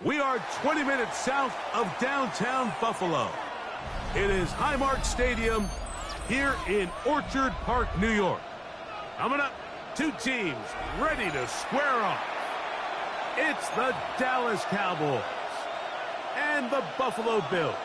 We are 20 minutes south of downtown Buffalo. It is Highmark Stadium here in Orchard Park, New York. Coming up, two teams ready to square off. It's the Dallas Cowboys and the Buffalo Bills.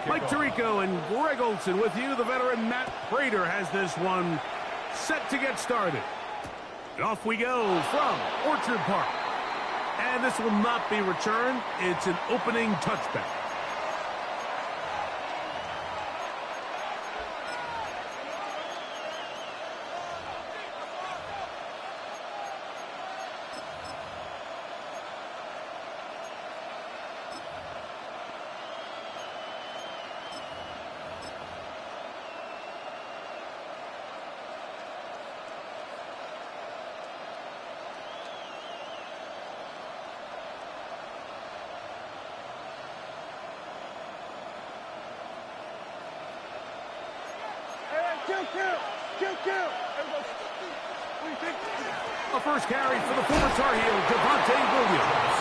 Mike Tirico and Greg Olson with you. The veteran Matt Prater has this one set to get started. And off we go from Orchard Park. And this will not be returned. It's an opening touchback. A first carry for the former Tar Heel, Williams.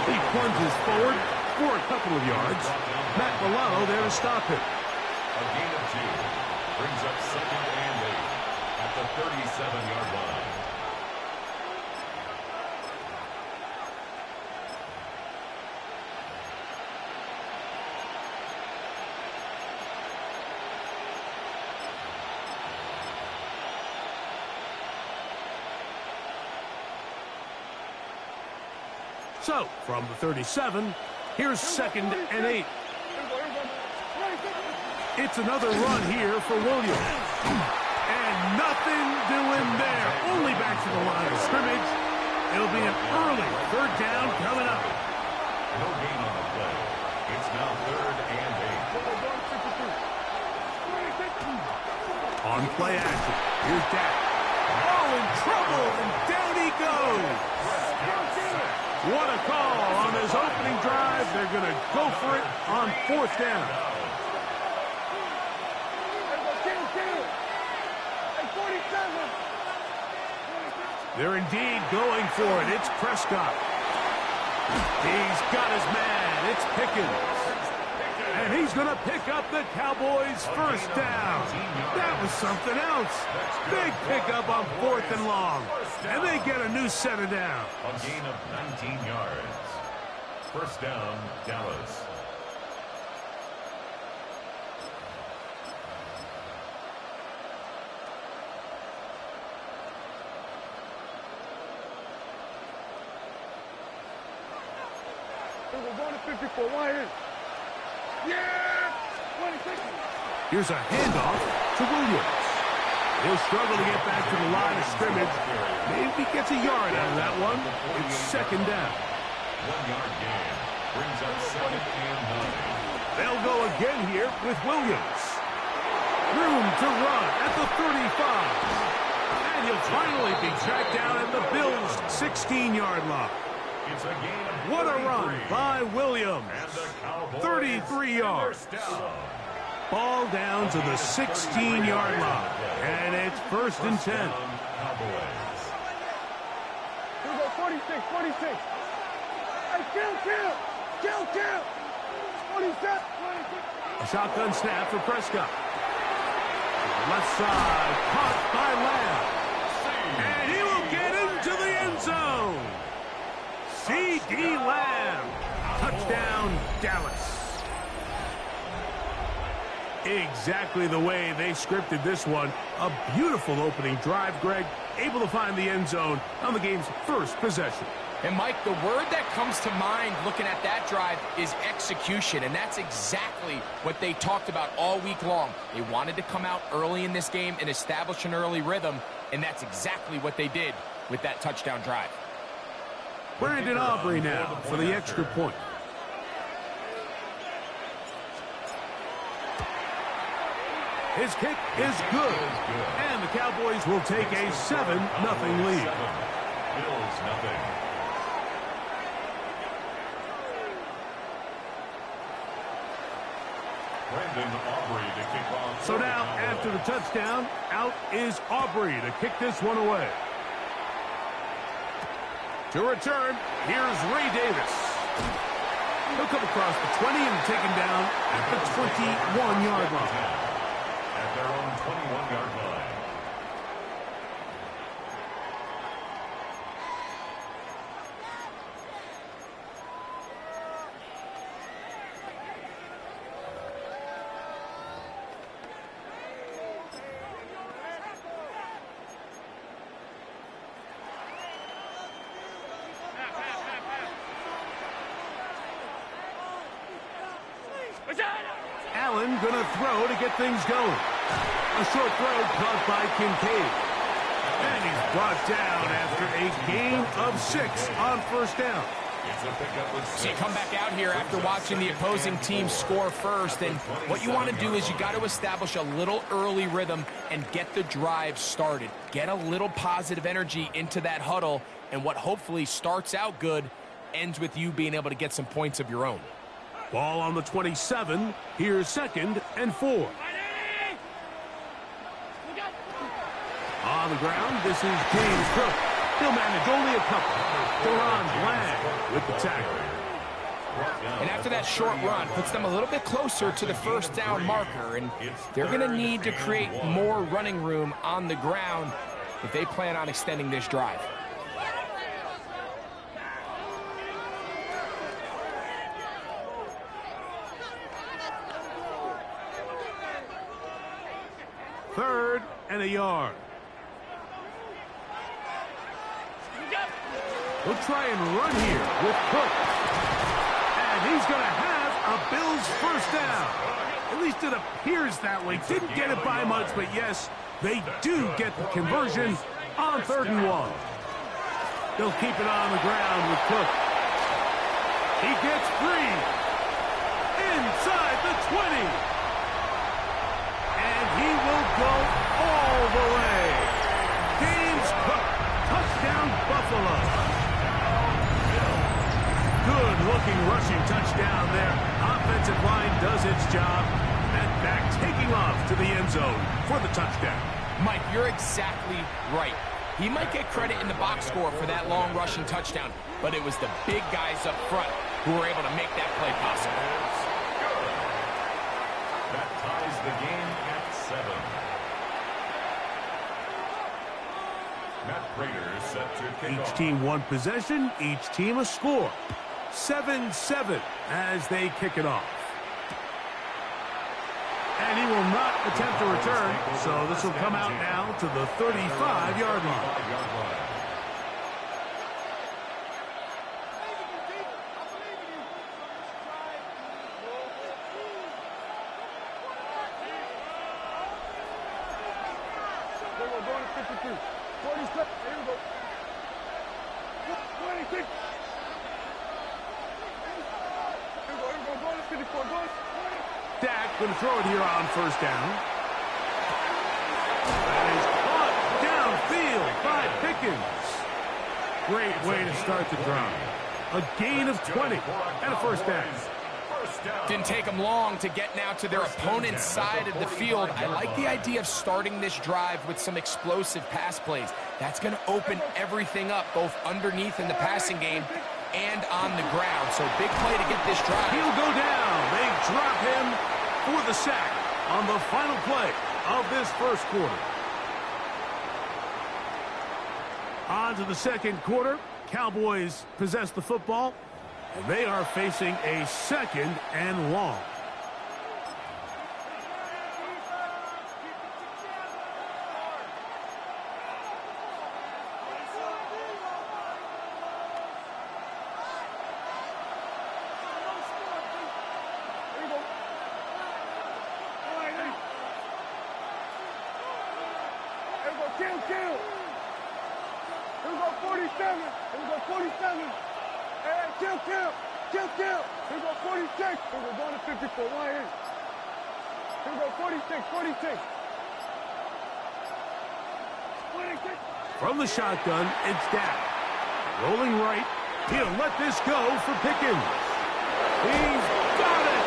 He plunges forward for a couple of yards. Matt Milano there to stop it. A gain of 2 brings up 2nd and 8 at the 37-yard line. So, from the 37, here's 2nd and 8. It's another run here for Williams. And nothing doing there. Only back to the line of scrimmage. It'll be an early 3rd down coming up. No gain on the play. It's now 3rd and 8. On play action. Here's Dak. Oh, in trouble, and down he goes. What a call on his opening drive. They're going to go for it on 4th down. They're indeed going for it. It's Prescott. He's got his man. It's Pickens. And he's going to pick up the Cowboys' 1st down. That was something else. Big pickup on 4th and long. And they get a new set of downs. A gain of 19 yards. 1st down, Dallas. We're going to 54. Why? Yeah! 26. Here's a handoff to Williams. He'll struggle to get back to the line of scrimmage. Maybe gets a yard out of that one. It's 2nd down. 1-yard gain brings up 2nd and 9. They'll go again here with Williams. Room to run at the 35. And he'll finally be tracked down at the Bills' 16-yard line. It's a gain of what a run by Williams. 33 yards. Ball down to the 16-yard line. And it's 1st and 10. Cowboys. Here we go, 46, 46. Hey, kill. 47, 26. A shotgun snap for Prescott. Left side, caught by Lamb. And he will get into the end zone. C.D. Lamb. Touchdown, Dallas. Exactly the way they scripted this one. A beautiful opening drive, Greg. Able to find the end zone on the game's 1st possession. And, Mike, the word that comes to mind looking at that drive is execution, and that's exactly what they talked about all week long. They wanted to come out early in this game and establish an early rhythm, and that's exactly what they did with that touchdown drive. Brandon Aubrey now for the extra point. His kick is good. And the Cowboys will take a 7-0 lead. Bills nothing. So now, after the touchdown, out is Aubrey to kick this one away. To return, here's Ray Davis. He'll come across the 20 and take him down at the 21-yard line. At their own 21-yard line. Allen gonna throw to get things going. A short throw caught by Kincaid. And he's brought down after a gain of 6 on first down. So you come back out here after watching the opposing team score first, and what you want to do is you got to establish a little early rhythm and get the drive started. Get a little positive energy into that huddle, and what hopefully starts out good ends with you being able to get some points of your own. Ball on the 27. Here's 2nd and 4. On the ground, this is James Cook. He'll manage only a couple. Deron Bland with the tackle. And after that short run, puts them a little bit closer to the first down marker, and they're going to need to create more running room on the ground if they plan on extending this drive. Third and a yard. He'll try and run here with Cook. And he's going to have a Bills first down. At least it appears that way. Didn't get it by much, but yes, they do get the conversion on 3rd and 1. They'll keep it on the ground with Cook. He gets free. Inside the 20. And he will go all the way. James Cook, touchdown Buffalo. Good-looking rushing touchdown there. Offensive line does its job. And back taking off to the end zone for the touchdown. Mike, you're exactly right. He might get credit in the box score for that long rushing touchdown, but it was the big guys up front who were able to make that play possible. That ties the game at 7. Matt Prater set to kick Each off. team one possession, each team a score. 7-7 as they kick it off. And he will not attempt to return, so this will come out now to the 35-yard line. Going to 52. 46. Here we go. 26. Here we go. Going to 54. Going. Dak going to throw it here on first down. That is caught downfield by Pickens. Great way to start the drive. A gain of 20 and a first down. Didn't take them long to get now to their opponent's side of the field. I like the idea of starting this drive with some explosive pass plays. That's going to open everything up, both underneath in the passing game and on the ground. So big play to get this drive. He'll go down. They drop him for the sack on the final play of this first quarter. On to the second quarter. Cowboys possess the football, and they are facing a 2nd and long. Kill. Here we go, 47. Here we go, 47. Hey, kill. Here we go, 46. Here we go, going to 54. Why here? Here we go, 46, 46. 46. From the shotgun, it's Dak. Rolling right. He'll let this go for Pickens. He's got it.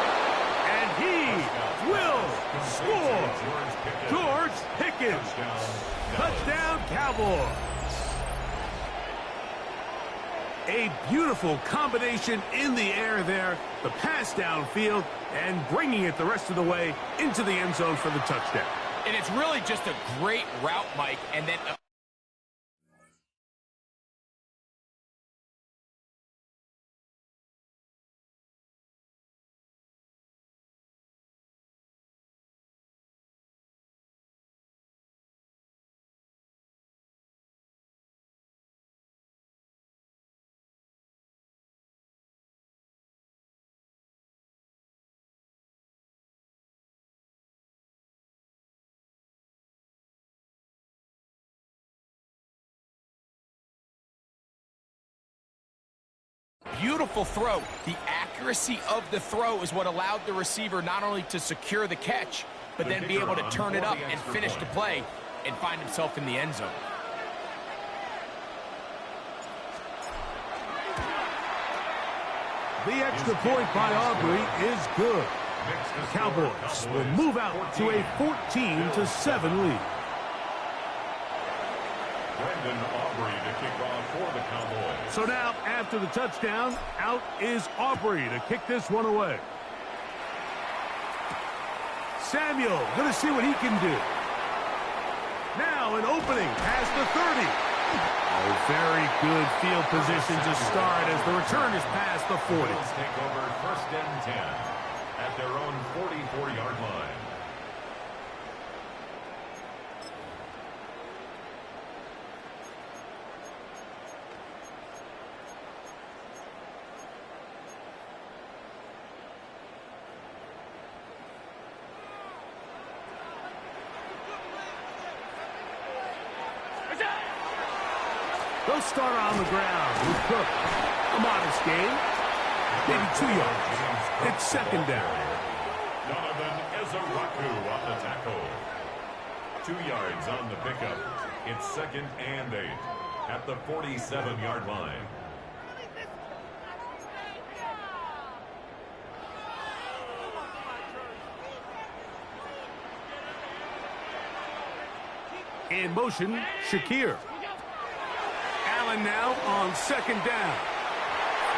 And he will score. George Pickens. Touchdown, Cowboys. A beautiful combination in the air there. The pass downfield and bringing it the rest of the way into the end zone for the touchdown. And it's really just a great route, Mike, and then beautiful throw. The accuracy of the throw is what allowed the receiver not only to secure the catch, but then be able to turn it up and finish the play and find himself in the end zone. The extra point by Aubrey is good. The Cowboys will move out to a 14-7 lead. Aubrey to kick off for the Cowboys. So now, after the touchdown, out is Aubrey to kick this one away. Samuel going to see what he can do. Now an opening past the 30. Oh, very good field position to start as the return is past the 40. Let's take over 1st and 10 at their own 44-yard line. They'll start on the ground with Cook. A modest gain. Maybe 2 yards. It's 2nd down. Donovan Ezaraku on the tackle. 2 yards on the pickup. It's 2nd and 8 at the 47-yard line. In motion, Shakir. Allen now on 2nd down.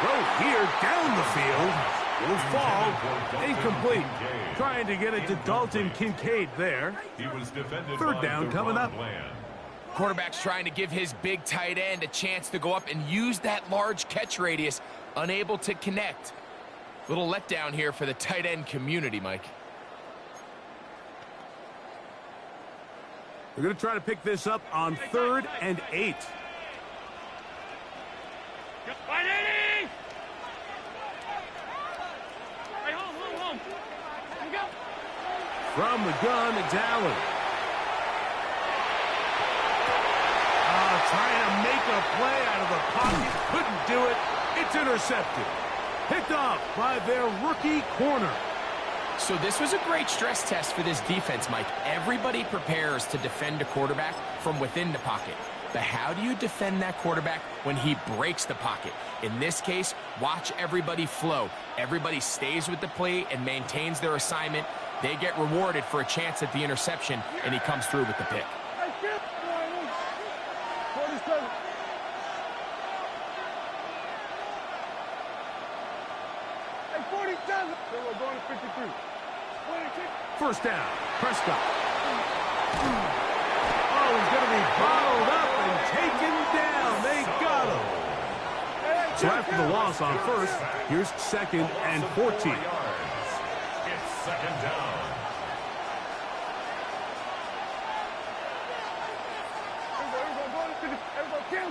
Throw here down the field. Will fall. Incomplete. Trying to get it to Dalton Kincaid there. He was defended 3rd down coming up. Quarterback's trying to give his big tight end a chance to go up and use that large catch radius. Unable to connect. Little letdown here for the tight end community, Mike. They're going to try to pick this up on 3rd and 8. From the gun, it's Allen. Trying to make a play out of the pocket. Couldn't do it. It's intercepted. Picked off by their rookie corner. So this was a great stress test for this defense, Mike. Everybody prepares to defend a quarterback from within the pocket. But how do you defend that quarterback when he breaks the pocket? In this case, watch everybody flow. Everybody stays with the play and maintains their assignment. They get rewarded for a chance at the interception, and he comes through with the pick. 47. Hey, 47. Then we're going to 53. 26. 1st down, Prescott. Oh, he's going to be bottled up and taken down. They got him. So after the loss on 1st, here's 2nd and 14. It's 2nd down.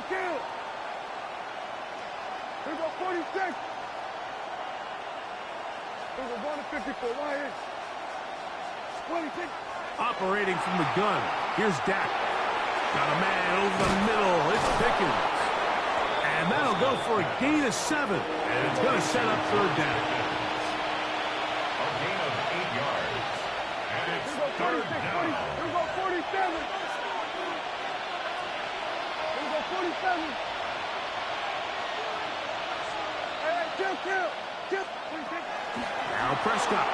Kill. Here we go, 46. Here we go, going to 54. Right here. 26. Operating from the gun. Here's Dak. Got a man over the middle. It's Pickens. And that'll go for a gain of 7. And it's going to set up 3rd down. A gain of 8 yards. And 47. Here we go, 47. Hey, kill. 46. Now Prescott.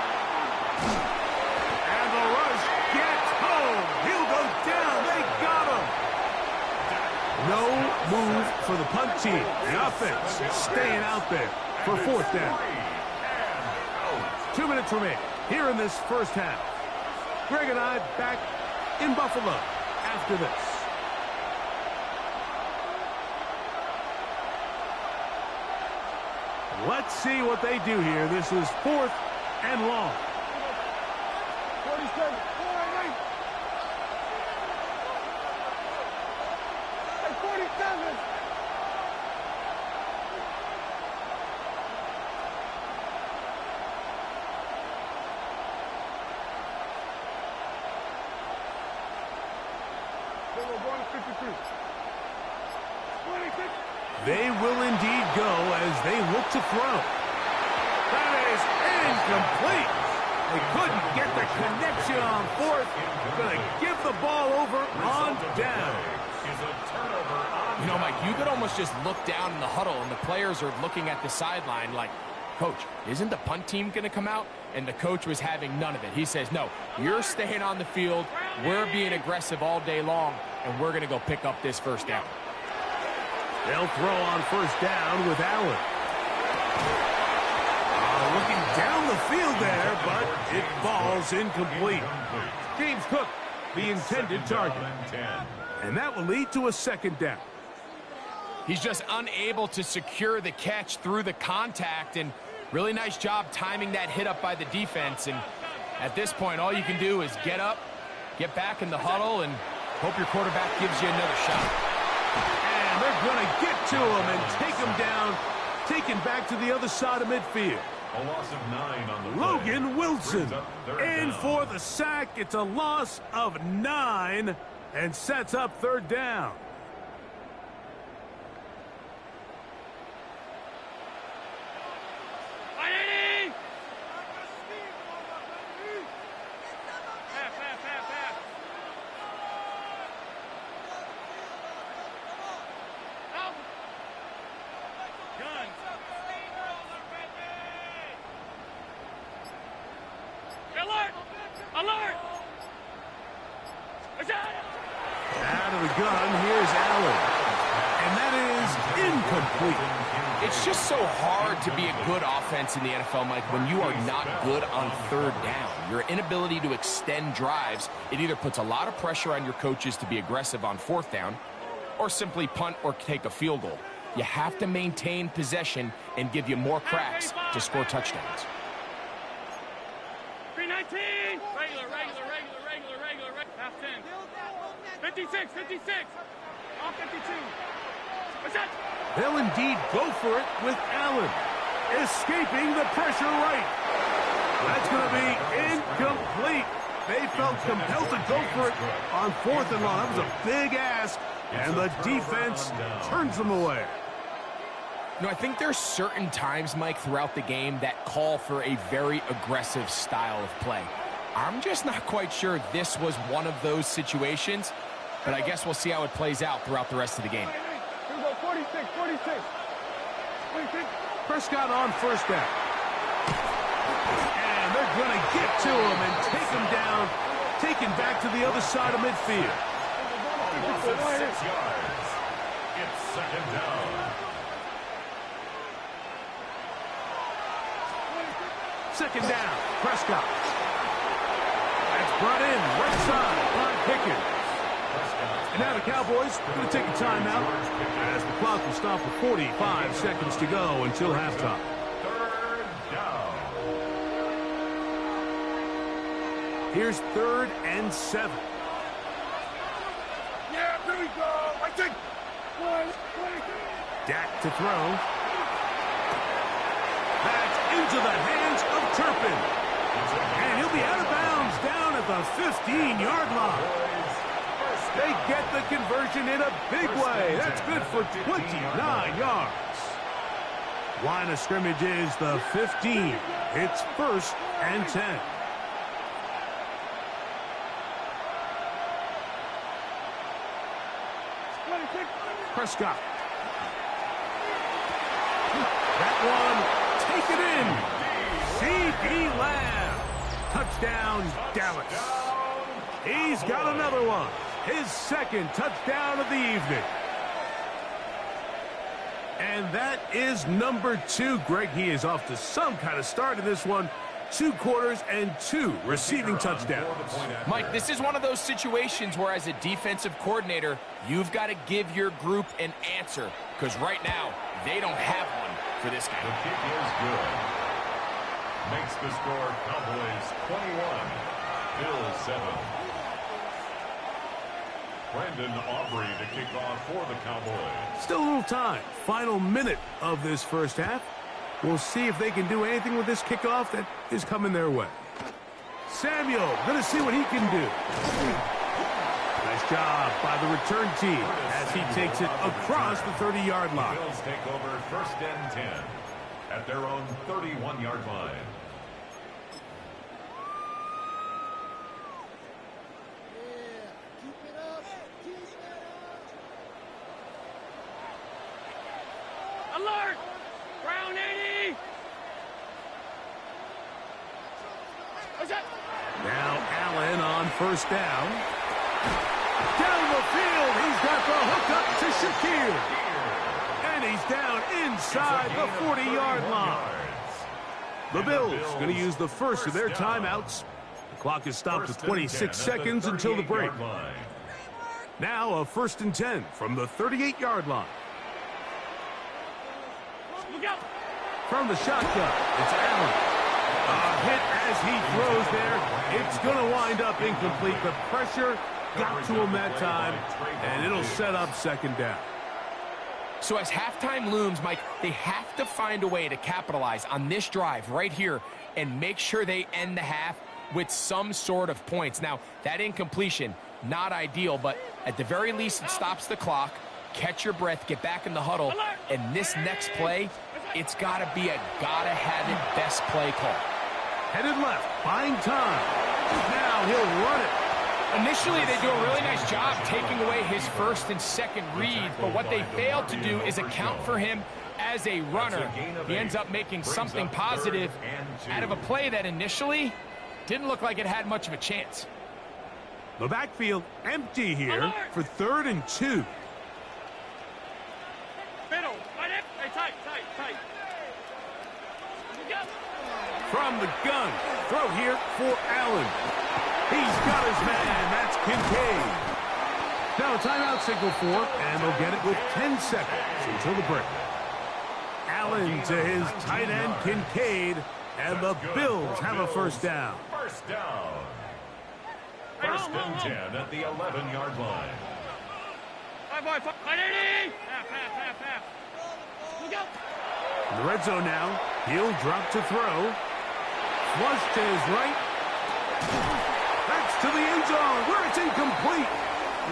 And the rush gets home. He'll go down. They got him. No move for the punt team. The offense staying out there for fourth down. 2 minutes remain here in this first half. Greg and I back in Buffalo after this. Let's see what they do here. This is 4th and long. 47. 47. We're going to 53. 26. They will indeed go as they look to throw. That is incomplete. They couldn't get the connection on 4th. Going to give the ball over on down. You know, Mike, you could almost just look down in the huddle, and the players are looking at the sideline like, Coach, isn't the punt team going to come out? And the coach was having none of it. He says, no, you're staying on the field. We're being aggressive all day long, and we're going to go pick up this first down. They'll throw on first down with Allen. Looking down the field there, but it falls incomplete. James Cook, the intended target. And that will lead to a second down. He's just unable to secure the catch through the contact, and really nice job timing that hit up by the defense. And at this point, all you can do is get up, get back in the huddle, and hope your quarterback gives you another shot. And they're going to get to him and take him down, taken back to the other side of midfield. A loss of 9 on the Logan Wilson in for the sack. It's a loss of 9 and sets up third down. Alert! Out of the gun, here's Allen. And that is incomplete. It's just so hard to be a good offense in the NFL, Mike, when you are not good on third down. Your inability to extend drives, it either puts a lot of pressure on your coaches to be aggressive on fourth down or simply punt or take a field goal. You have to maintain possession and give you more cracks to score touchdowns. 319! Regular. Half 10. 56. Off 52. What's that? They'll indeed go for it with Allen. Escaping the pressure right. That's going to be incomplete. They felt compelled to go for it on fourth and long. That was a big ask, and the defense turns them away. You know, I think there's certain times, Mike, throughout the game that call for a very aggressive style of play. I'm just not quite sure this was one of those situations, but I guess we'll see how it plays out throughout the rest of the game. Here we go, 46. Prescott on first down. And they're going to get to him and take him down, taken back to the other side of midfield. 6 yards. It's second down. Second down, Prescott. That's brought in right side by Pickens. And now the Cowboys are going to take a timeout as the clock will stop with 45 seconds to go until halftime. Third down. Here's 3rd and 7. Yeah, here we go. I think. Dak to throw. That's into the hands of Turpin. And he'll be out of bounds down at the 15-yard line. They get the conversion in a big way. That's good for 29 yards. Line of scrimmage is the 15. It's 1st and 10. Prescott. That one, take it in. C.D. Lamb. Touchdown, Dallas. He's got another one. His second touchdown of the evening. And that is number 2. Greg, he is off to some kind of start in this one. 2 quarters and 2 receiving touchdowns. Mike, this is one of those situations where as a defensive coordinator, you've got to give your group an answer. Because right now, they don't have one for this guy. The kick is good. Makes the score Cowboys 21, Bills 7. Brandon Aubrey to kick off for the Cowboys. Still a little time. Final minute of this first half. We'll see if they can do anything with this kickoff that is coming their way. Samuel, going to see what he can do. Nice job by the return team as he takes it across the 30-yard line. The Bills take over 1st and 10 at their own 31-yard line. Alert! Brown 80! Now Allen on 1st down. Down the field, he's got the hook up to Shakir. And he's down inside the 40-yard line. The Bills going to use the first of their timeouts. The clock is stopped with 26 seconds until the break. Now a 1st and 10 from the 38-yard line. From the shotgun, it's Allen. A hit as he throws there. It's going to wind up incomplete. The pressure got to him that time, and it'll set up 2nd down. So as halftime looms, Mike, they have to find a way to capitalize on this drive right here and make sure they end the half with some sort of points. Now, that incompletion, not ideal, but at the very least, it stops the clock. Catch your breath, get back in the huddle, and this next play, it's got to be a gotta-have-it best play call. Headed left, buying time. Now he'll run it. Initially, they do a really nice job taking away his 1st and 2nd read, but what they failed to do is account for him as a runner. He ends up making something positive out of a play that initially didn't look like it had much of a chance. The backfield empty here for 3rd and 2. From the gun, throw here for Allen. He's got his man, that's Kincaid. Now a timeout signal for, and they'll get it with 10 seconds until the break. Allen to his tight end, Kincaid, and the Bills have a 1st down. 1st down. 1st and 10 at the 11-yard line. In the red zone now, he'll drop to throw. Flush to his right. That's to the end zone where it's incomplete.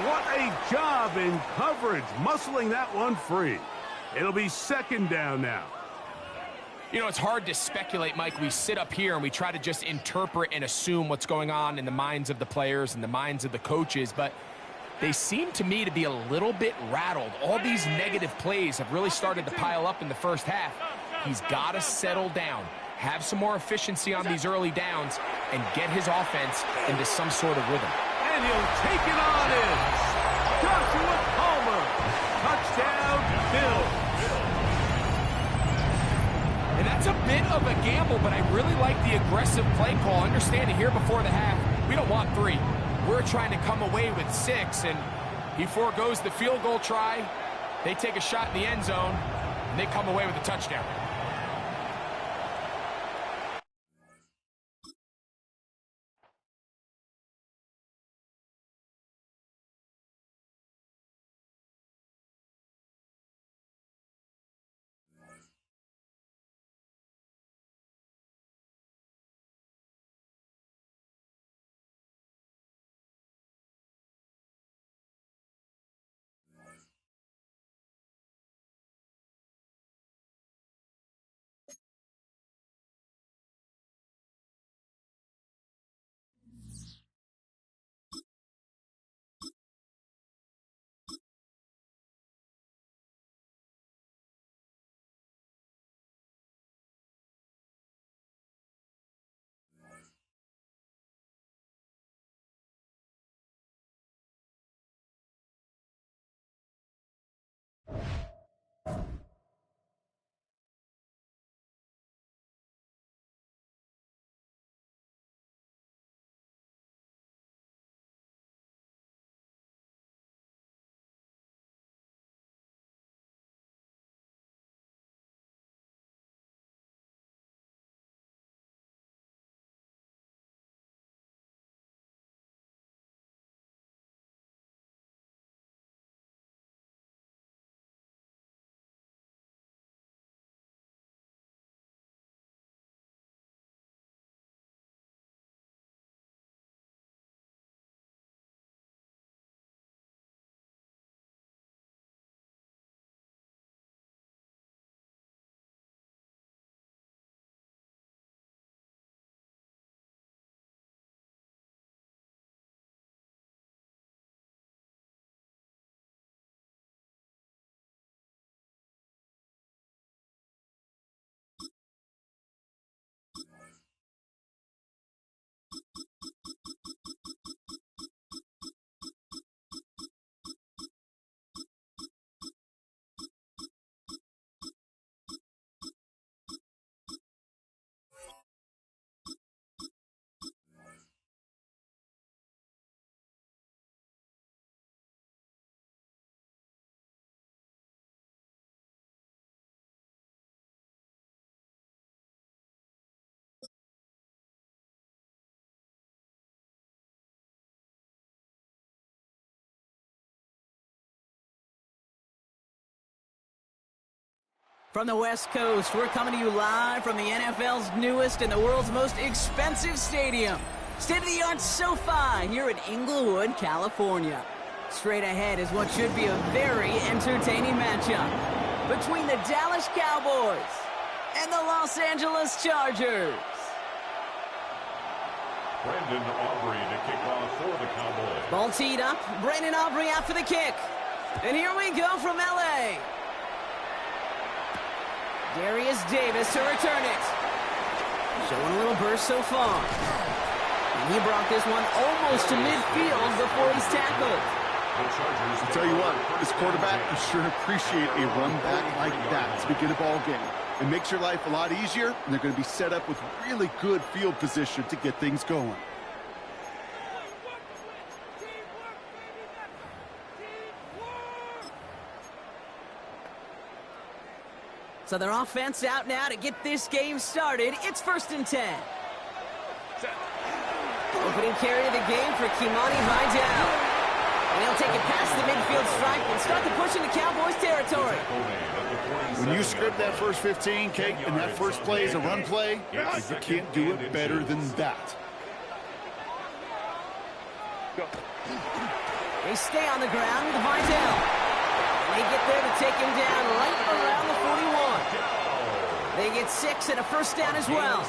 What a job in coverage, muscling that one free. It'll be 2nd down now. You know, it's hard to speculate, Mike. We sit up here and we try to just interpret and assume what's going on in the minds of the players and the minds of the coaches, but they seem to me to be a little bit rattled. All these negative plays have really started to pile up in the first half. He's got to settle down, have some more efficiency on these early downs, and get his offense into some sort of rhythm. And he'll take it on in. Joshua Palmer. Touchdown, Bills. And that's a bit of a gamble, but I really like the aggressive play call. Understanding here before the half, we don't want 3. We're trying to come away with 6, and he foregoes the field goal try. They take a shot in the end zone, and they come away with a touchdown. From the West Coast, we're coming to you live from the NFL's newest and the world's most expensive stadium. State-of-the-art SoFi here in Inglewood, California. Straight ahead is what should be a very entertaining matchup between the Dallas Cowboys and the Los Angeles Chargers. Brandon Aubrey to kick off for the Cowboys. Ball teed up. Brandon Aubrey out for the kick. And here we go from L.A. Darius Davis to return it. Showing a little burst so far. And he brought this one almost to midfield before he's tackled. I'll tell you what, this quarterback will sure appreciate a run back like that to begin a ball game. It makes your life a lot easier, and they're going to be set up with really good field position to get things going. So their offense out now to get this game started. It's 1st and 10. Opening carry of the game for Kimani Vidal. And he'll take it past the midfield stripe and start the push into Cowboys territory. When you script that first 15, Kate, and that first play is a run play, you can't do it better than that. They stay on the ground with Vidal. They get there to take him down right around the 41. They get 6 and a first down as well.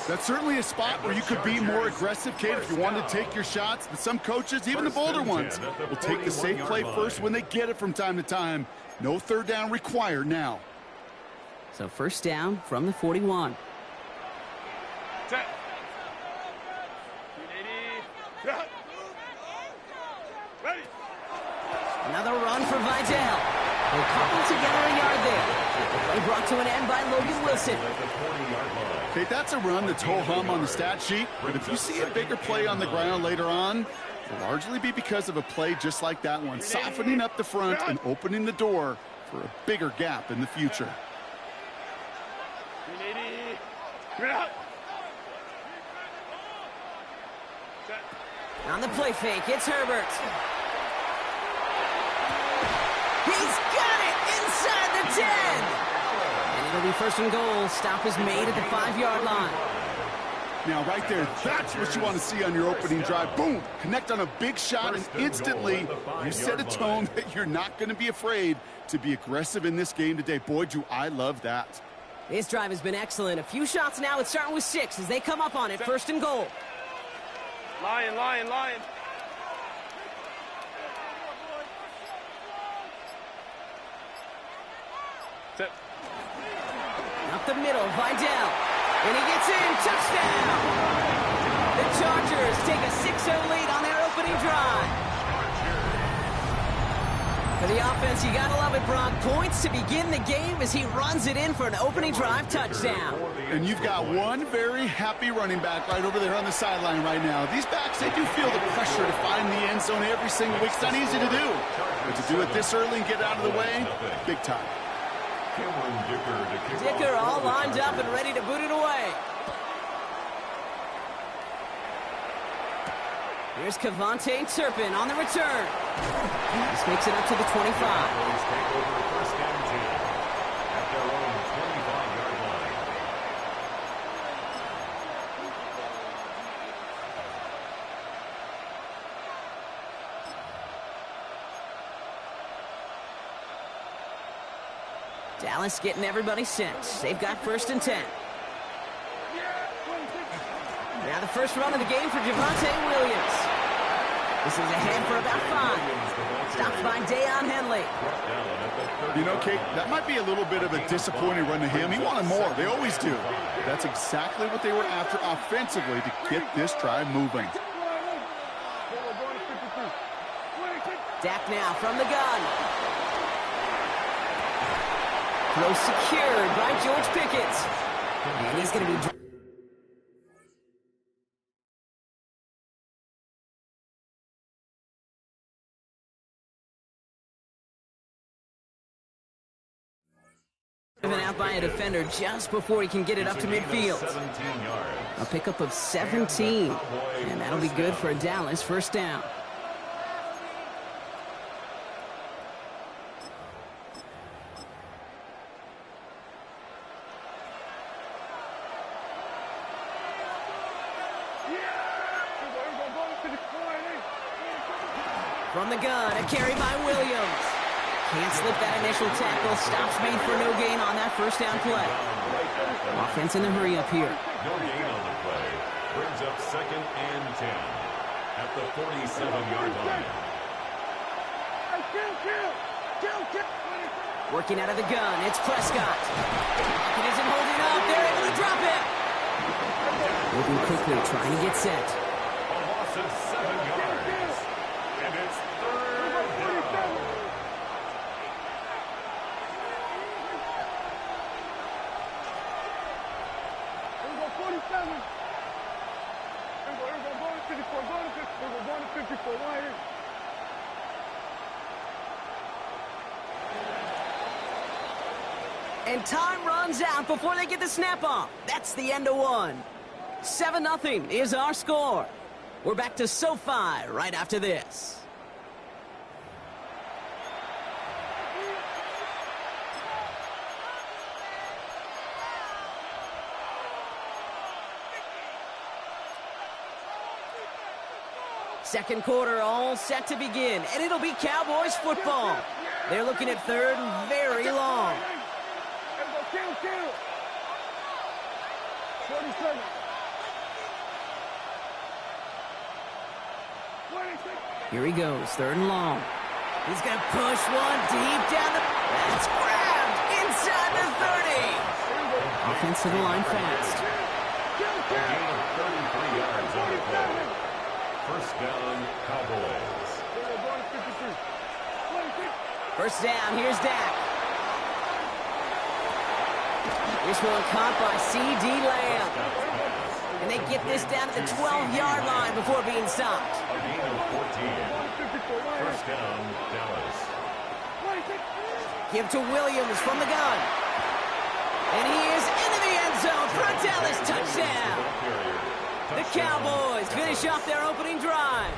That's certainly a spot where you could be more aggressive, Kate, if you wanted to take your shots. But some coaches, even the bolder ones, will take the safe play first when they get it from time to time. No third down required now. So first down from the 41. Another run for Vidal. They'll couple together a yard there. The play brought to an end by Logan Wilson. Okay, that's a run that's ho-hum on the stat sheet, but if you see a bigger play on the ground later on, it'll largely be because of a play just like that one, softening up the front and opening the door for a bigger gap in the future. On the play fake, it's Herbert. He's got it inside the 10. And it'll be 1st and goal. Stop is made at the 5-yard line. Now, right there, that's what you want to see on your opening drive. Boom! Connect on a big shot, and instantly you set a tone that you're not going to be afraid to be aggressive in this game today. Boy, do I love that. This drive has been excellent. A few shots now. It's starting with 6 as they come up on it. 1st and goal. Lion. Up the middle, Vidal. And he gets in. Touchdown! The Chargers take a 6-0 lead on their opening drive. For the offense, you gotta love it, Brock. Points to begin the game as he runs it in for an opening drive touchdown. And you've got one very happy running back right over there on the sideline right now. These backs, they do feel the pressure to find the end zone every single week. It's not easy to do. But to do it this early and get out of the way, big time. Dicker all lined up and ready to boot it away. Here's Kevontae Turpin on the return. This makes it up to the 25. Dallas getting everybody set. They've got 1st and 10. Now the first run of the game for Javonte Williams. This is ahead for about 5. Stopped by Deion Henley. You know, Kate, that might be a little bit of a disappointing run to him. He wanted more. They always do. That's exactly what they were after offensively to get this drive moving. Dak now from the gun. Throw secured by George Pickett. And he's going to be... driven out by a defender just before he can get it up to midfield. A pickup of 17. And that'll be good for a Dallas 1st down. From the gun, a carry by Williams. Can't slip that initial tackle. Stops made for no gain on that first down play. Offense in the hurry up here. No gain on the play. Brings up 2nd and 10 at the 47-yard line. Working out of the gun, it's Prescott. He isn't holding up. They're able to drop it. Moving quickly, trying to get set. A loss of 7 yards. And it's 3rd down. Here we go, 47. Here we go, go to 54, go to 54, go to 54, right here. And time runs out before they get the snap off. That's the end of one. 7-0 is our score. We're back to SoFi right after this. Second quarter all set to begin, and it'll be Cowboys football. They're looking at 3rd and very long. Kill. 47. 26. Here he goes, 3rd and long. He's going to push one deep down the... That's grabbed inside the 30. Offense to the line fast. A gain of 33 yards on the play. First down, Cowboys. First down, here's Dak. This one caught by C.D. Lamb. And they get this down to the 12-yard line before being stopped. A gain of 14. First down, Dallas. Give to Williams from the gun. And he is into the end zone for a Dallas touchdown. The Cowboys finish off their opening drive.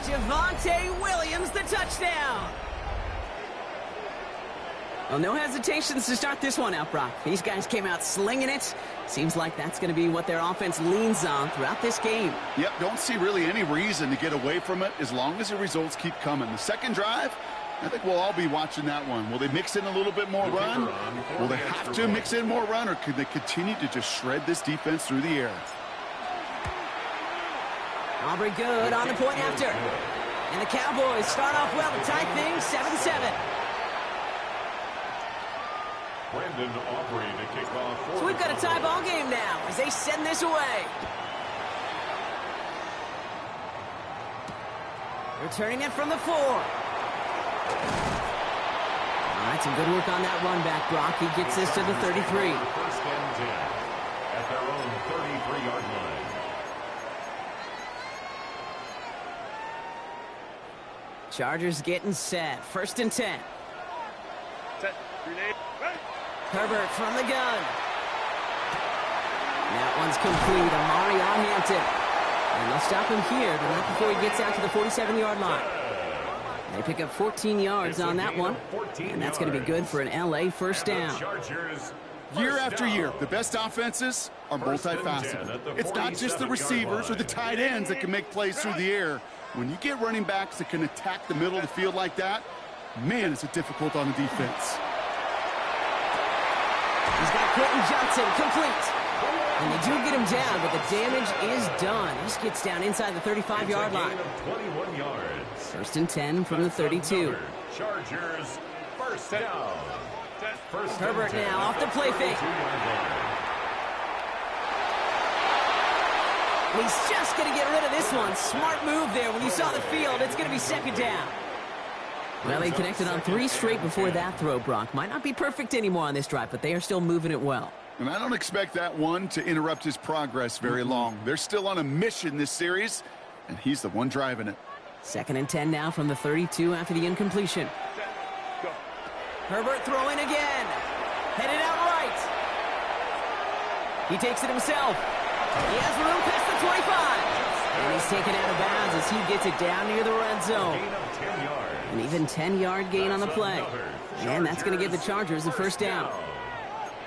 Javonte Williams, the touchdown. Well, no hesitations to start this one out, Brock. These guys came out slinging it. Seems like that's going to be what their offense leans on throughout this game. Yep, don't see really any reason to get away from it as long as the results keep coming. The second drive, I think we'll all be watching that one. Will they mix in a little bit more run? Will they have to mix in more run, or could they continue to just shred this defense through the air? Aubrey good on the point after. And the Cowboys start off well to tie things 7-7. Brandon Aubrey to kick off. So we've got a tie ball game now as they send this away. Returning it from the 4. All right, some good work on that run back, Brock. He gets this to the 33. First and 10 at their own 33-yard line. Chargers getting set. First and 10. Set. Grenade. Herbert from the gun. That one's complete. Amari on Hampton. And they'll stop him here, but not before he gets out to the 47-yard line. They pick up 14 yards on that one. And that's going to be good for an L.A. first down. Year after year, the best offenses are multifaceted. It's not just the receivers or the tight ends that can make plays through the air. When you get running backs that can attack the middle of the field like that, man, it's difficult on the defense. He's got Quentin Johnson complete. And they do get him down, but the damage is done. He just gets down inside the 35-yard line. 21 yards. First and 10 from the 32. Chargers first down. Herbert now off the play fake. And he's just going to get rid of this one. Smart move there. When you saw the field, it's going to be second down. Well, they connected on 3 straight before that throw, Brock. Might not be perfect anymore on this drive, but they are still moving it well. And I don't expect that one to interrupt his progress very long. They're still on a mission this series, and he's the one driving it. Second and 10 now from the 32 after the incompletion. Herbert throwing again. Headed out right. He takes it himself. He has room past the 25. And he's taken out of bounds as he gets it down near the red zone. An even 10-yard gain on the play. And that's going to give the Chargers the first down.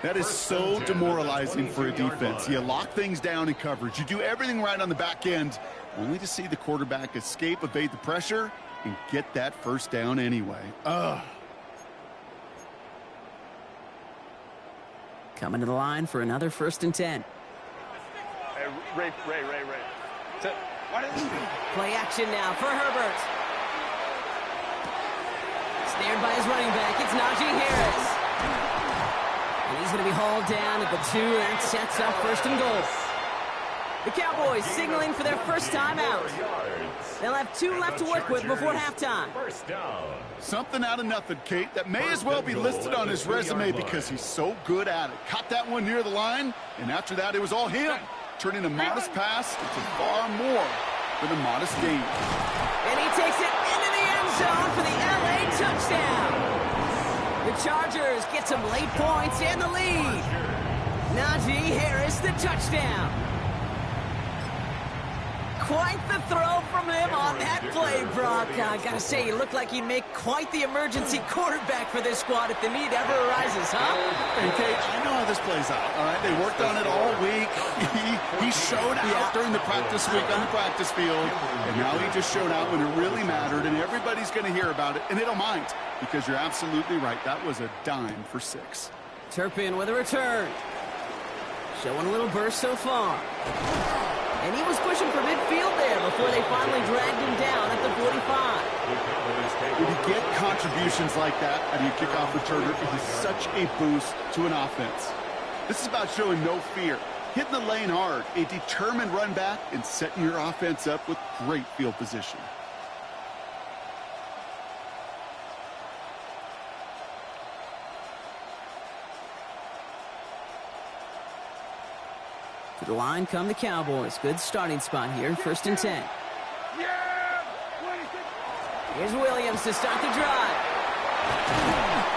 That is so demoralizing for a defense. You lock things down in coverage. You do everything right on the back end, only to see the quarterback escape, evade the pressure, and get that first down anyway. Ugh. Coming to the line for another 1st and 10. Hey, Ray. Play action now for Herbert. Snared by his running back. It's Najee Harris. And he's going to be hauled down at the 2. That sets up 1st and goal. The Cowboys signaling for their first time out. They'll have 2 left to work with before halftime. Something out of nothing, Kate. That may as well be listed on his resume because he's so good at it. Caught that one near the line, and after that, it was all him. Turning a modest pass into far more than a modest gain. And he takes it into the end zone for the LA touchdown. The Chargers get some late points and the lead. Najee Harris, the touchdown. Quite the throw from him on that play, Brock. Gotta say, he looked like he'd make quite the emergency quarterback for this squad if the need ever arises, huh? Hey, Kate, I know how this plays out, all right? They worked on it all week. He showed out during the practice week on the practice field, and now he just showed out when it really mattered, and everybody's going to hear about it, and they don't mind, because you're absolutely right. That was a dime for 6. Turpin with a return. Showing a little burst so far. And he was pushing for midfield there before they finally dragged him down at the 45. When you get contributions like that out of your kickoff returner, it is such a boost to an offense. This is about showing no fear, hitting the lane hard, a determined run back, and setting your offense up with great field position. To the line come the Cowboys. Good starting spot here, 1st and 10. Here's Williams to start the drive.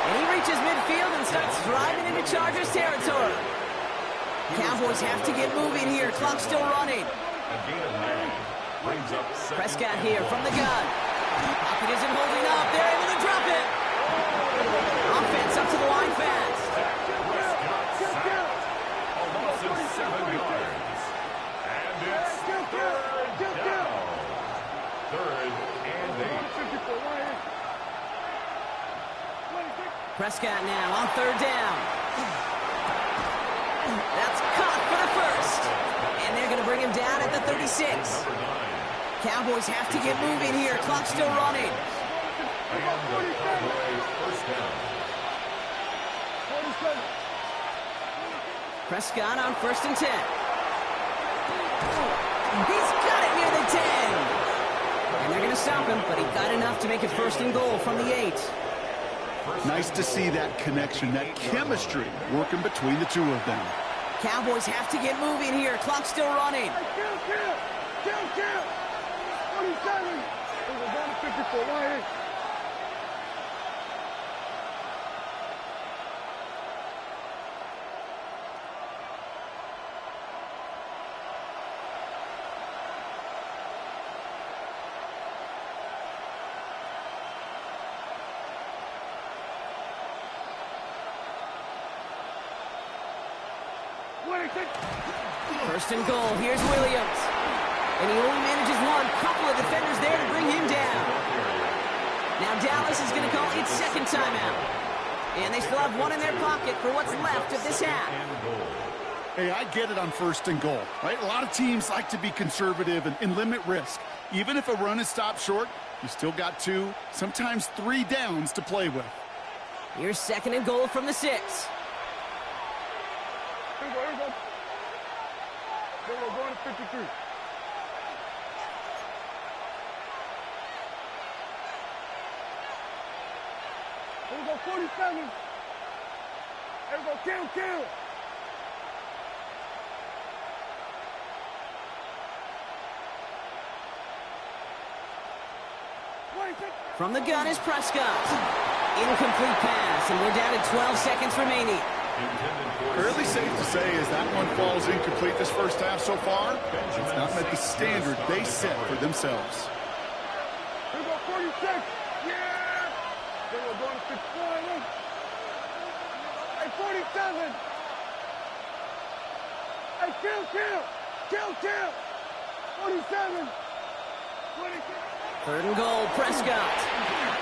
And he reaches midfield and starts driving into Chargers territory. Cowboys have to get moving here. Clock's still running. Prescott here from the gun. Pocket isn't holding up. They're able to drop it. Offense up to the line fast. Prescott now on 3rd down. That's caught for the 1st. And they're going to bring him down at the 36. Cowboys have to get moving here. Clock's still running. Prescott on 1st and 10. He's got it near the 10. And they're going to stop him, but he got enough to make it 1st and goal from the 8. Nice to see that connection, that chemistry working between the 2 of them. Cowboys have to get moving here. Clock's still running. Kill. 27. We're down to 54. Why? First and goal. Here's Williams. And he only manages one. Couple of defenders there to bring him down. Now Dallas is going to call its 2nd timeout. And they still have one in their pocket for what's left of this half. Hey, I get it on 1st and goal, right? A lot of teams like to be conservative and limit risk. Even if a run is stopped short, you still got 2, sometimes 3 downs to play with. Here's 2nd and goal from the 6. Here we go. We're going to 53. Here we go, 47. Here we go, kill. From the gun is Prescott. Incomplete pass, and we're down to 12 seconds remaining. Fairly safe to say as that one falls incomplete this first half so far, it's not met the standard they set for themselves. Here we go, 46. Yeah! Then we're going to 54. Hey, 47. Hey, kill. 47. 26. 3rd and goal, Prescott.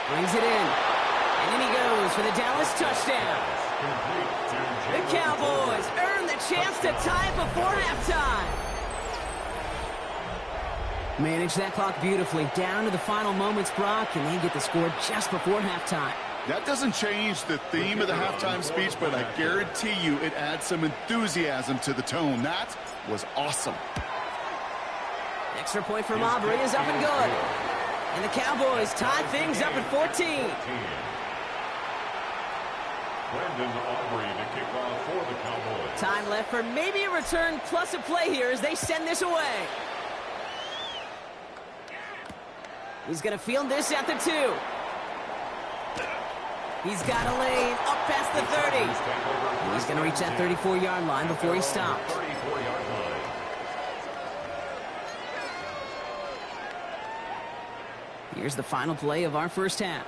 Brings it in. And in he goes for the Dallas touchdown. The Cowboys earn the chance to tie it before halftime. Manage that clock beautifully. Down to the final moments, Brock, and they get the score just before halftime. That doesn't change the theme of the halftime speech, but I guarantee you it adds some enthusiasm to the tone. That was awesome. Extra point from Aubrey is up and good. And the Cowboys tie things up at 14. Brandon Aubrey to kick off for the Cowboys. Time left for maybe a return plus a play here as they send this away. He's going to field this at the 2. He's got a lane up past the 30. He's going to reach that 34-yard line before he stops. 34-yard line. Here's the final play of our first half.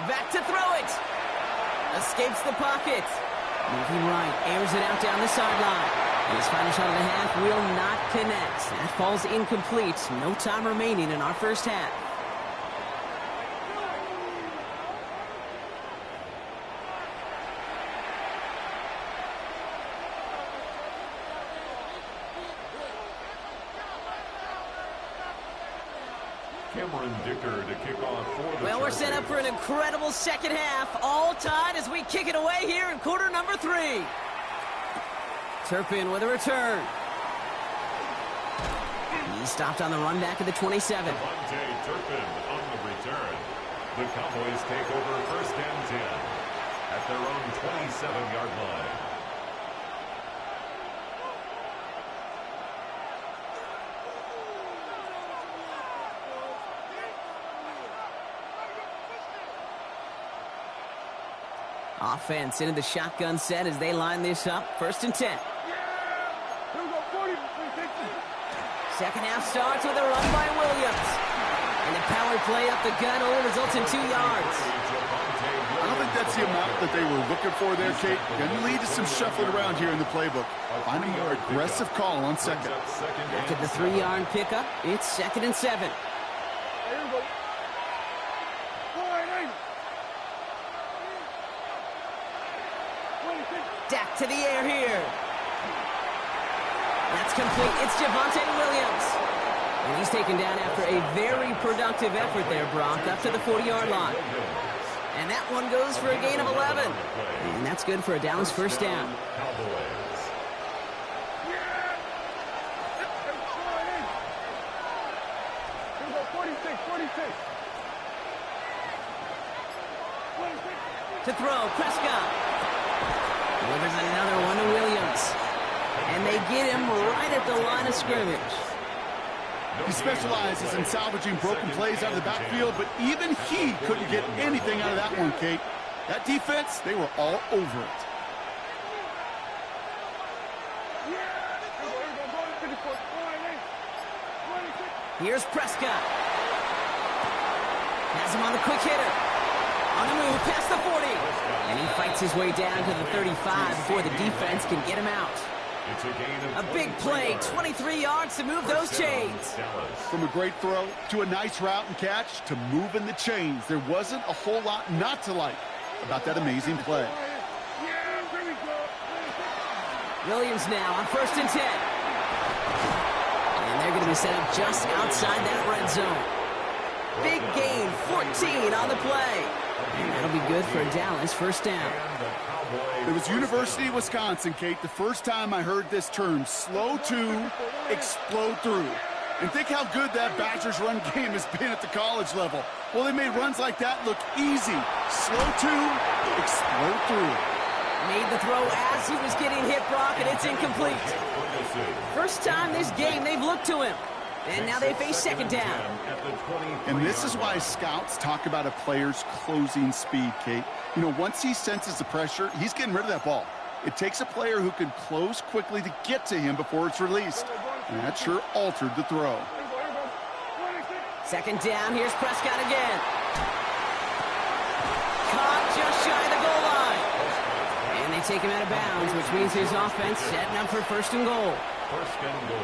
Back to throw it. Escapes the pocket. Moving right, airs it out down the sideline. His final shot of the half will not connect. That falls incomplete. No time remaining in our first half. Dicker to kick off for the Well, we're set up for an incredible second half. All tied as we kick it away here in quarter number 3. Turpin with a return. He stopped on the run back at the 27. Turpin on the return. The Cowboys take over 1st and 10 at their own 27-yard line. Offense into the shotgun set as they line this up. 1st and 10. Second half starts with a run by Williams. And the power play up the gut only results in 2 yards. I don't think that's the amount that they were looking for there, Kate. Going to lead to some shuffling around here in the playbook. Find a more aggressive call on second. After the 3-yard pickup, it's 2nd and 7. Dak to the air here. That's complete. It's Javonte Williams. And he's taken down after a very productive effort there, Brock, up to the 40-yard line. And that one goes for a gain of 11. And that's good for a Dallas first down. To throw, Prescott. Delivers another one to Williams. And they get him right at the line of scrimmage. He specializes in salvaging broken plays out of the backfield, but even he couldn't get anything out of that one, Kate. That defense, they were all over it. Here's Prescott. Has him on the quick hitter. On the move, past the 40. And he fights his way down to the 35 before the defense can get him out. A big play, 23 yards to move those chains. From a great throw to a nice route and catch to moving the chains, there wasn't a whole lot not to like about that amazing play. Williams now on 1st and 10. And they're going to be set up just outside that red zone. Big gain, 14 on the play. And that'll be good for Dallas first down. It was University of Wisconsin, Kate, the first time I heard this term, slow to explode through. And think how good that Badgers run game has been at the college level. Well, they made runs like that look easy. Slow to explode through. Made the throw as he was getting hit, Brock, and it's incomplete. First time this game they've looked to him. And now they face second down. And this is why scouts talk about a player's closing speed, Kate. You know, once he senses the pressure, he's getting rid of that ball. It takes a player who can close quickly to get to him before it's released. And that sure altered the throw. Second down, here's Prescott again. just shy of the goal line. And they take him out of bounds, which means his offense setting up for first and goal.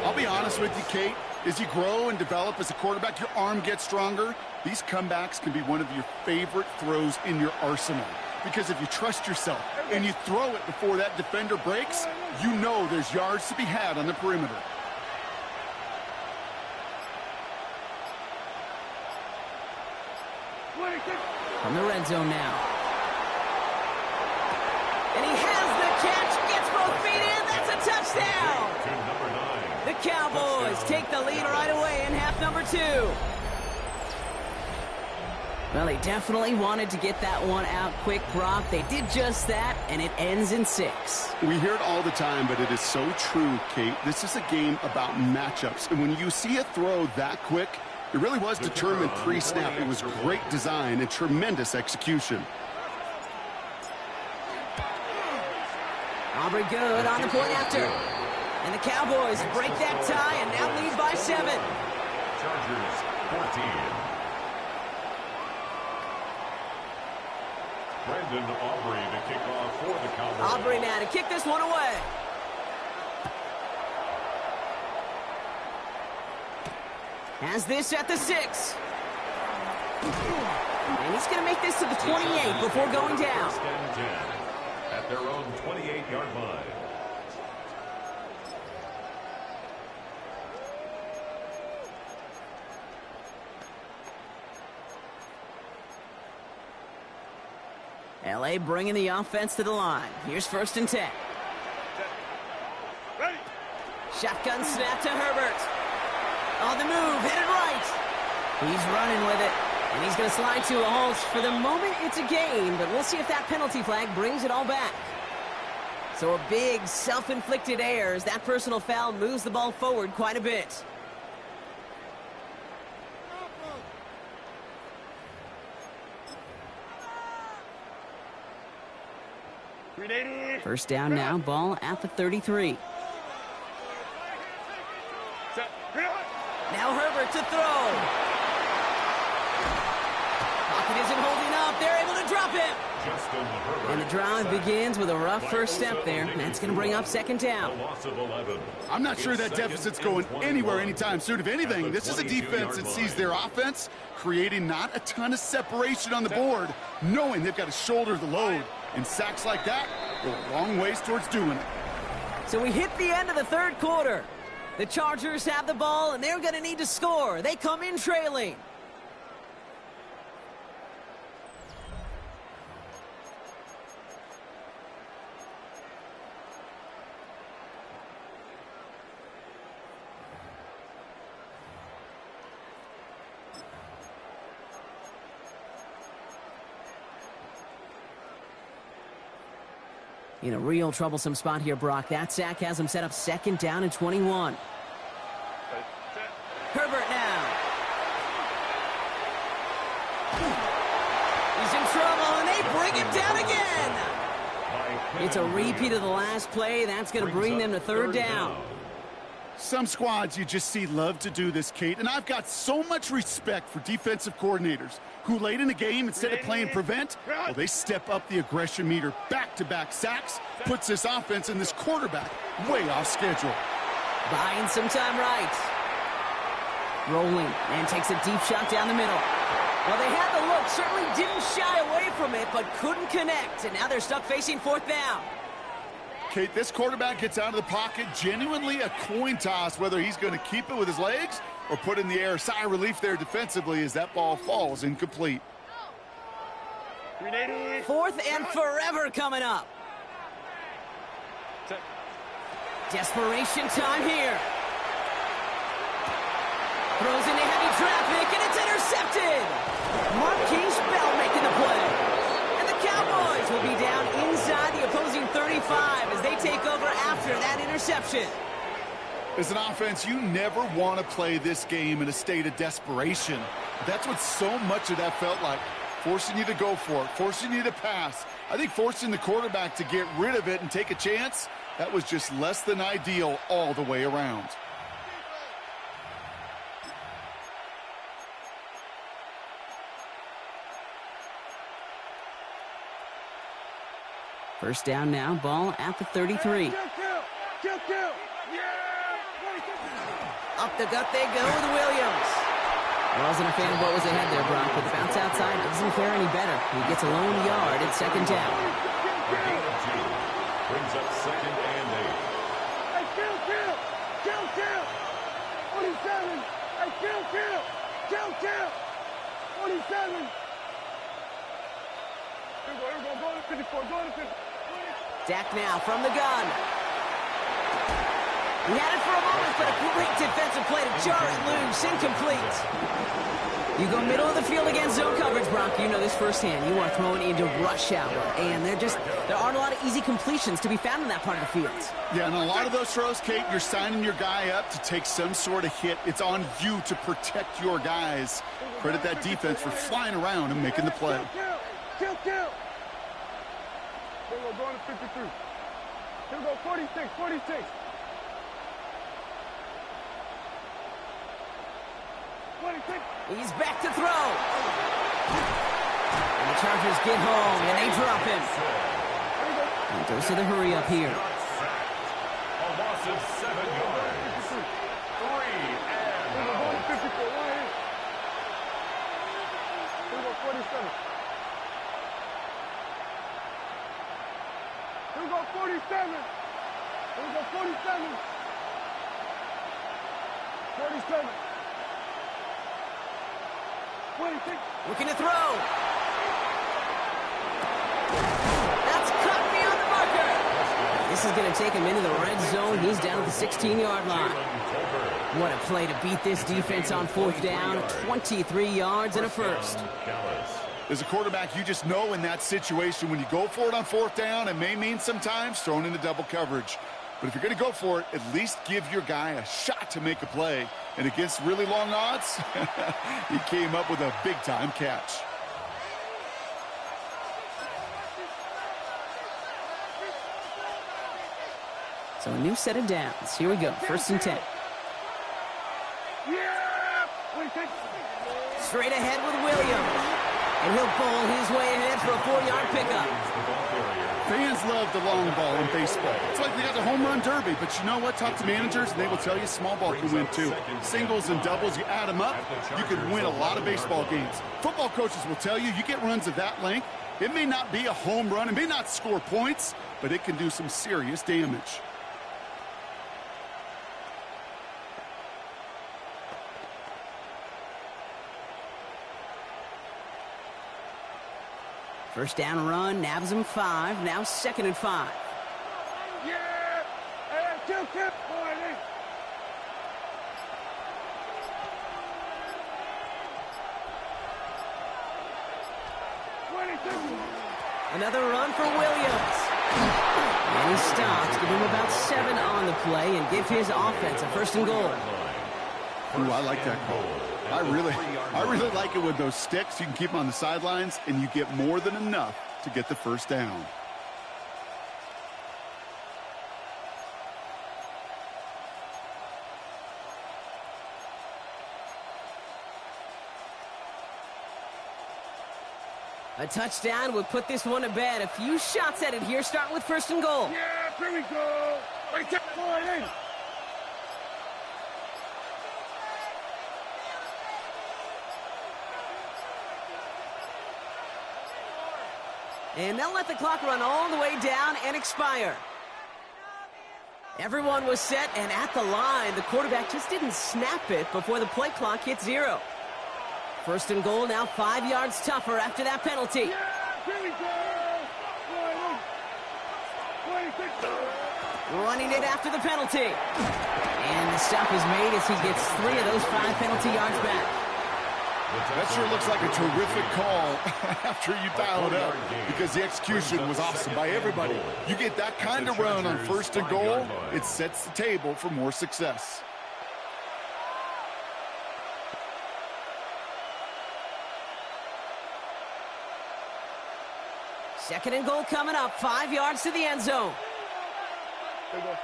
I'll be honest with you, Kate. As you grow and develop as a quarterback, your arm gets stronger. These comebacks can be one of your favorite throws in your arsenal. Because if you trust yourself and you throw it before that defender breaks, you know there's yards to be had on the perimeter. From the red zone now. And he has the catch, gets both feet in, that's a touchdown! The Cowboys take the lead right away in half number 2. Well, they definitely wanted to get that one out quick, Brock. They did just that, and it ends in 6. We hear it all the time, but it is so true, Kate. This is a game about matchups, and when you see a throw that quick, it really was determined pre-snap. It was great design and tremendous execution. Aubrey good on the point after. And the Cowboys break that tie and now lead by 7. Chargers 14. Brandon Aubrey to kick off for the Cowboys. Aubrey now to kick this one away. Has this at the 6. And he's going to make this to the 28 before going down. First and 10 at their own 28-yard line. LA bringing the offense to the line. Here's first and 10. Ready. Shotgun snap to Herbert. On the move, headed right. He's running with it. And he's going to slide to a halt. For the moment, it's a gain, but we'll see if that penalty flag brings it all back. So a big self-inflicted error as that personal foul moves the ball forward quite a bit. First down now, ball at the 33. Now Herbert to throw. Pocket isn't holding up. They're able to drop him. And the drive begins with a rough first step there. That's going to bring up second down. I'm not sure that deficit's going anywhere anytime soon. If anything, this is a defense that sees their offense creating not a ton of separation on the board, knowing they've got to shoulder the load. And sacks like that go a long ways towards doing it. So we hit the end of the third quarter. The Chargers have the ball, and they're going to need to score. They come in trailing. In a real troublesome spot here, Brock. That sack has him set up second down and 21. Herbert now. He's in trouble, and they bring him down again. It's a repeat of the last play. That's going to bring them to third down. Some squads you just see love to do this, Kate, and I've got so much respect for defensive coordinators who late in the game, instead of playing prevent, well, they step up the aggression meter. Back-to-back sacks puts this offense and this quarterback way off schedule. Buying some time right. Rolling and takes a deep shot down the middle. Well, they had the look, certainly didn't shy away from it, but couldn't connect, and now they're stuck facing fourth down. Kate, this quarterback gets out of the pocket, genuinely a coin toss, whether he's going to keep it with his legs or put in the air. Sigh of relief there defensively as that ball falls incomplete. Fourth and forever coming up. Desperation time here. Throws into heavy traffic, and it's intercepted. Marquise Bell making the play. And the Cowboys will be down inside the opposing 35 as they take over after that interception. As an offense, you never want to play this game in a state of desperation. That's what so much of that felt like. Forcing you to go for it, forcing you to pass. I think forcing the quarterback to get rid of it and take a chance, that was just less than ideal all the way around. First down now, ball at the 33. Up the gut they go with Williams. I wasn't a fan of what was ahead there, Brock, but the bounce outside doesn't fare any better. He gets a lone yard at second down. A gain of 2 brings up second and 8. Hey, kill! 47! Hey, kill! 47! Here we go, go to 54, go to 50. Dak now from the gun. He had it for a moment, but a great defensive play to jar it loose. Incomplete. You go middle of the field against zone coverage, Brock. You know this firsthand. You are throwing into rush hour, and there aren't a lot of easy completions to be found in that part of the field. Yeah, and a lot of those throws, Kate, you're signing your guy up to take some sort of hit. It's on you to protect your guys. Credit that defense for flying around and making the play. Kill! Here we go, going to 53. Here we go, 46. He's back to throw. And the Chargers get home, and they drop him. And goes to the hurry up here. A loss of 7 yards. 3 and out. 54, right here. Here we go, 47. Here we go, 47. Here we go, 47. 47. 26. Looking to throw. That's caught beyond the marker. This is going to take him into the red zone. He's down at the 16-yard line. What a play to beat this defense on fourth down. 23 yards and a first. As a quarterback, you just know in that situation when you go for it on fourth down, it may mean sometimes thrown into double coverage. But if you're going to go for it, at least give your guy a shot to make a play. And against really long odds, he came up with a big-time catch. So a new set of downs. Here we go, 1st and 10. Straight ahead with Williams. And he'll bowl his way ahead for a 4-yard pickup. Fans love the long ball in baseball. It's like they got the home run derby, but you know what? Talk to managers, and they will tell you small ball can win too. Singles and doubles, you add them up, you can win a lot of baseball games. Football coaches will tell you, you get runs of that length, it may not be a home run, it may not score points, but it can do some serious damage. First down run, nabs him 5. Now 2nd and 5. Yeah! Hey, kill! Boy, Another run for Williams. And he stops, give him about 7 on the play, and give his offense a 1st and goal. Ooh, I like that call. I really like it with those sticks. You can keep them on the sidelines, and you get more than enough to get the first down. A touchdown would put this one to bed. A few shots at it here, starting with 1st and goal. Yeah, here we go. Right there, boy, And they'll let the clock run all the way down and expire. Everyone was set and at the line. The quarterback just didn't snap it before the play clock hit 0. 1st and goal, now 5 yards tougher after that penalty. Yeah, here we go. Running it after the penalty. And the stop is made as he gets 3 of those 5 penalty yards back. That sure looks like a terrific call after you dial it up because the execution was awesome by everybody. You get that kind of run on 1st and goal, it sets the table for more success. Second and goal coming up, 5 yards to the end zone. There you go.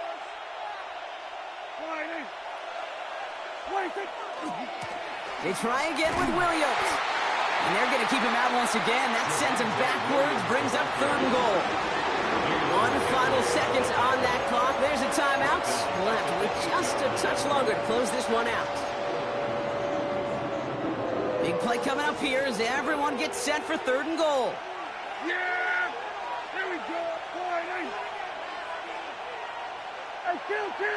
They try again with Williams. And they're going to keep him out once again. That sends him backwards, brings up 3rd and goal. 1 final seconds on that clock. There's a timeout. We'll have to wait just a touch longer to close this one out. Big play coming up here as everyone gets set for 3rd and goal. Yeah! Here we go. Boy, hey, kill. Hey,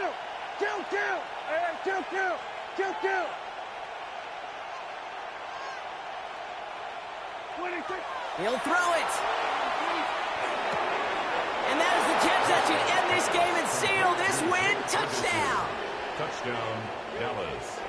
kill. 26. He'll throw it. And that is the catch that should end this game and seal this win. Touchdown. Touchdown, Dallas.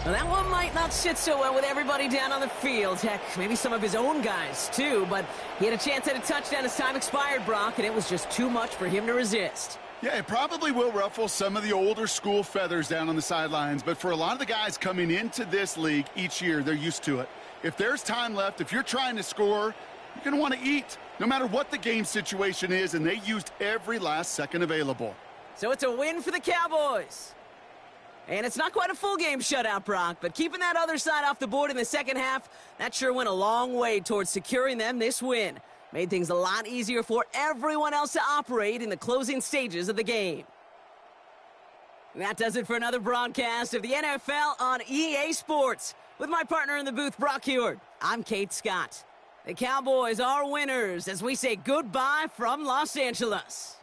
Well, that one might not sit so well with everybody down on the field. Heck, maybe some of his own guys, too. But he had a chance at a touchdown as time expired, Brock, and it was just too much for him to resist. Yeah, it probably will ruffle some of the older school feathers down on the sidelines. But for a lot of the guys coming into this league each year, they're used to it. If there's time left, if you're trying to score, you're going to want to eat, no matter what the game situation is, and they used every last second available. So it's a win for the Cowboys. And it's not quite a full game shutout, Brock, but keeping that other side off the board in the second half, that sure went a long way towards securing them this win. Made things a lot easier for everyone else to operate in the closing stages of the game. That does it for another broadcast of the NFL on EA Sports. With my partner in the booth, Brock Heward, I'm Kate Scott. The Cowboys are winners as we say goodbye from Los Angeles.